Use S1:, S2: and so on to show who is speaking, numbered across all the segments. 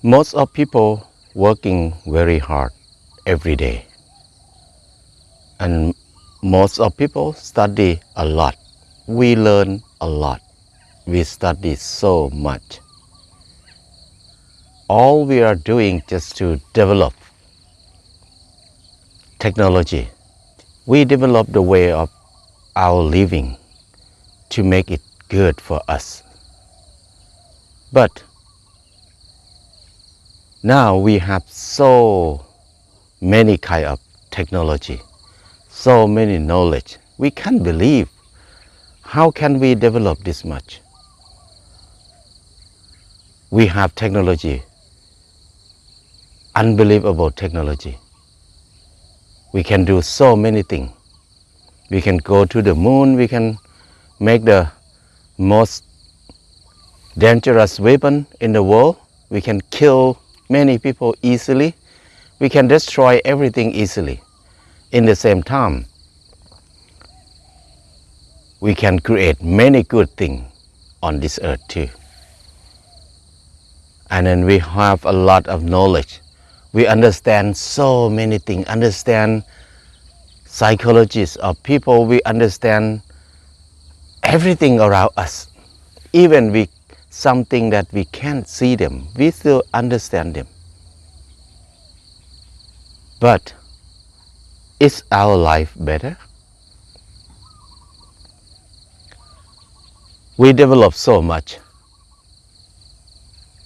S1: Most of people working very hard every day, and most of people study a lot. We learn a lot. We study so much. All we are doing just to develop technology. We develop the way of our living to make it good for us. But now we have so many kind of technology, so many knowledge. We can't believe how can we develop this much. We have technology, unbelievable technology. We can do so many things. We can go to the moon, we can make the most dangerous weapon in the world. We can kill many people easily. We can destroy everything easily. In the same time, we can create many good things on this earth too. And then we have a lot of knowledge. We understand so many things, understand psychologies of people, we understand everything around us. Even something that we can't see them, we still understand them. But is our life better? We develop so much,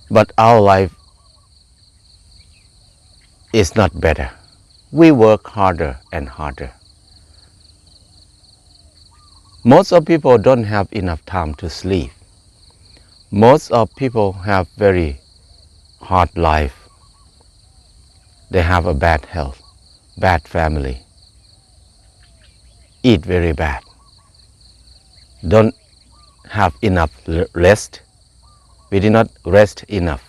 S1: but our life is not better. We work harder and harder. Most of people don't have enough time to sleep. Most of people have very hard life. They have a bad health, bad family, eat very bad, don't have enough rest. We did not rest enough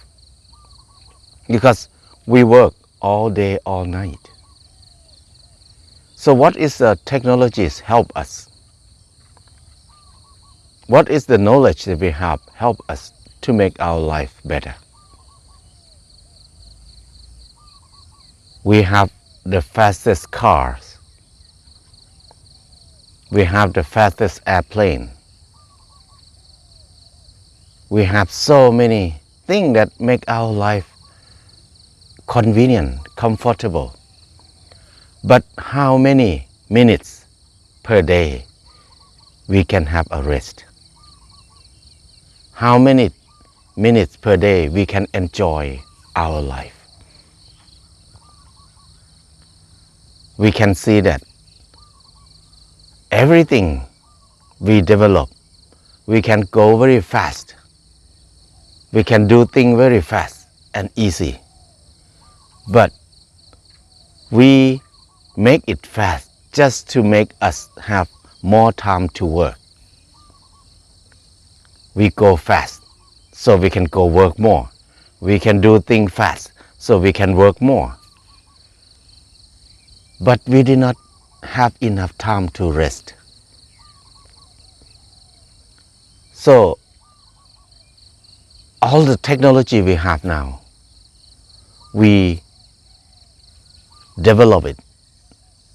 S1: because we work all day, all night. So what is the technologies help us? What is the knowledge that we have help us to make our life better? We have the fastest cars. We have the fastest airplane. We have so many things that make our life convenient, comfortable. But how many minutes per day we can have a rest? How many minutes per day we can enjoy our life? We can see that everything we develop, we can go very fast. We can do things very fast and easy. But we make it fast just to make us have more time to work. We go fast so we can go work more. We can do things fast so we can work more. But we did not have enough time to rest. So all the technology we have now, we develop it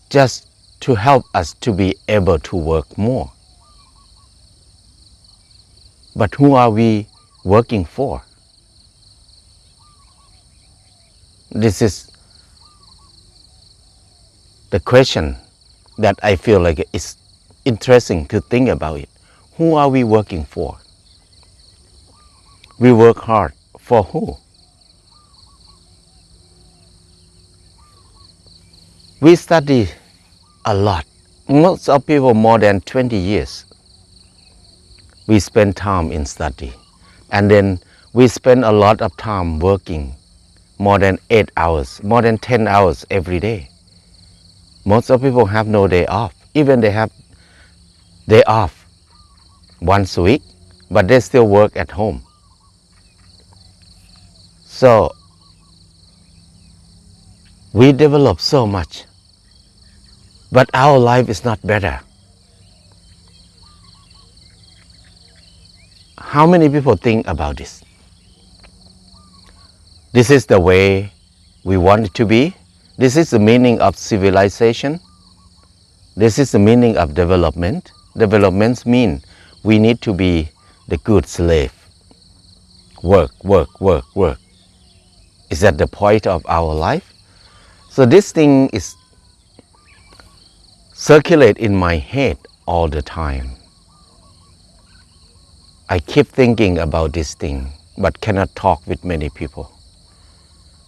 S1: just to help us to be able to work more. But who are we working for? This is the question that I feel like it's interesting to think about it. Who are we working for? We work hard for who? We study a lot. Most of people more than 20 years. We spend time in study. And then we spend a lot of time working, more than 8 hours, more than 10 hours every day. Most of people have no day off. Even they have day off once a week, but they still work at home. So we develop so much, but our life is not better. How many people think about this? This is the way we want it to be. This is the meaning of civilization. This is the meaning of development. Developments mean we need to be the good slave. Work, work, work, work. Is that the point of our life? So this thing is circulate in my head all the time. I keep thinking about this thing, but cannot talk with many people.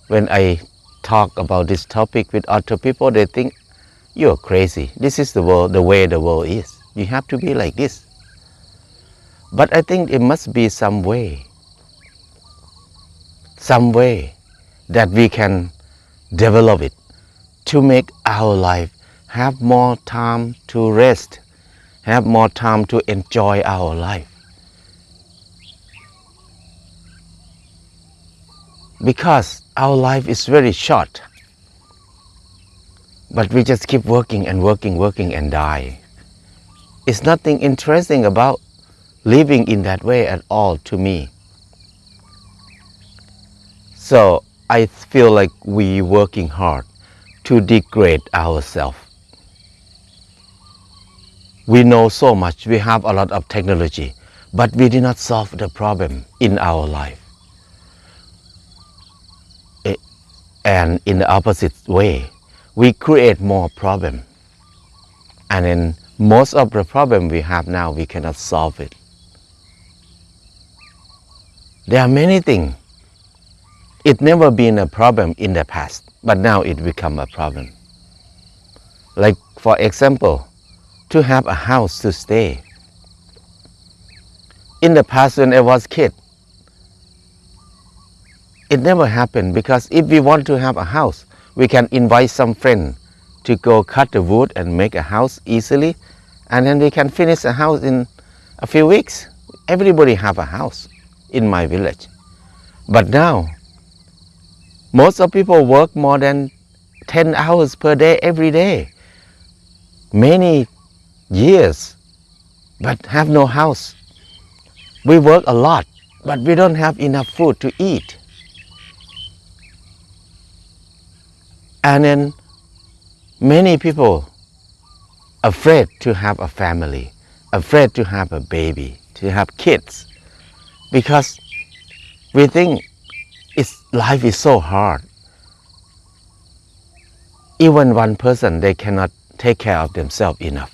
S1: When I talk about this topic with other people, they think, you're crazy. This is the world, the way the world is. You have to be like this. But I think it must be some way that we can develop it to make our life have more time to rest, have more time to enjoy our life. Because our life is very short, but we just keep working and working, working and die. It's nothing interesting about living in that way at all to me. So I feel like we working hard to degrade ourselves. We know so much, we have a lot of technology, but we did not solve the problem in our life. And in the opposite way, we create more problem. And then most of the problem we have now, we cannot solve it. There are many things. It never been a problem in the past, but now it become a problem. Like for example, to have a house to stay. In the past when I was a kid, it never happened because if we want to have a house, we can invite some friend to go cut the wood and make a house easily, and then we can finish a house in a few weeks. Everybody have a house in my village. But now, most of people work more than 10 hours per day every day. Many years, but have no house. We work a lot, but we don't have enough food to eat. And then many people afraid to have a family, afraid to have a baby, to have kids, because we think life is so hard. Even one person, they cannot take care of themselves enough.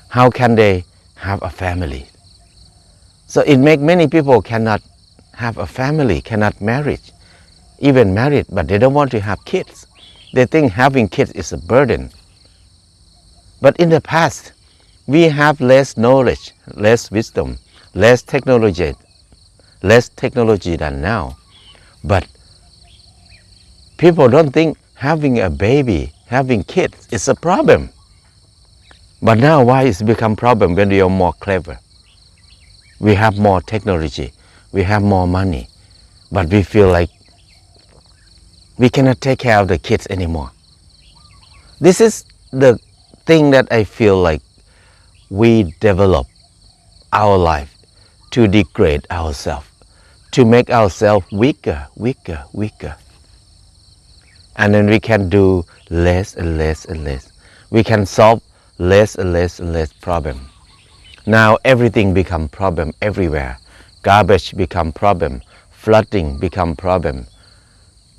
S1: How can they have a family? So it makes many people cannot have a family, cannot marry, even married, but they don't want to have kids. They think having kids is a burden. But in the past, we have less knowledge, less wisdom, less technology than now. But people don't think having a baby, having kids is a problem. But now why it's become a problem when we are more clever? We have more technology, we have more money, but we feel like we cannot take care of the kids anymore. This is the thing that I feel like we develop our life to degrade ourselves, to make ourselves weaker, weaker, weaker. And then we can do less and less and less. We can solve less and less and less problem. Now everything become problem everywhere. Garbage become problem, flooding become problem,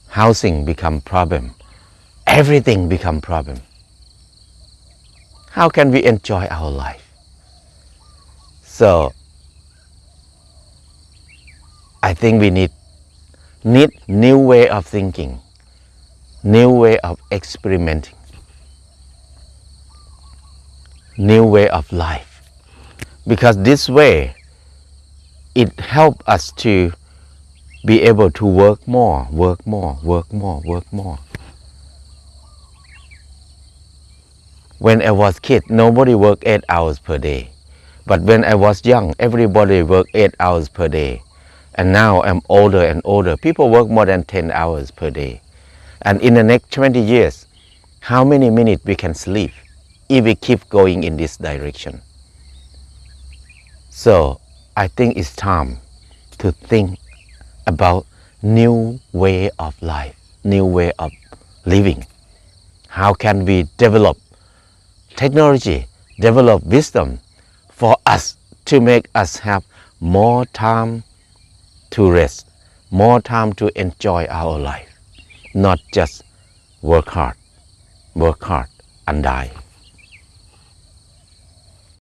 S1: housing become problem, everything become problem. How can we enjoy our life? So I think we need new way of thinking, new way of experimenting, new way of life. Because this way, it helps us to be able to work more, work more, work more, work more. When I was a kid, nobody worked 8 hours per day. But when I was young, everybody worked 8 hours per day. And now I'm older and older. People work more than 10 hours per day. And in the next 20 years, how many minutes we can sleep if we keep going in this direction? So I think it's time to think about new way of life, new way of living. How can we develop technology, develop wisdom for us to make us have more time to rest, more time to enjoy our life, not just work hard and die.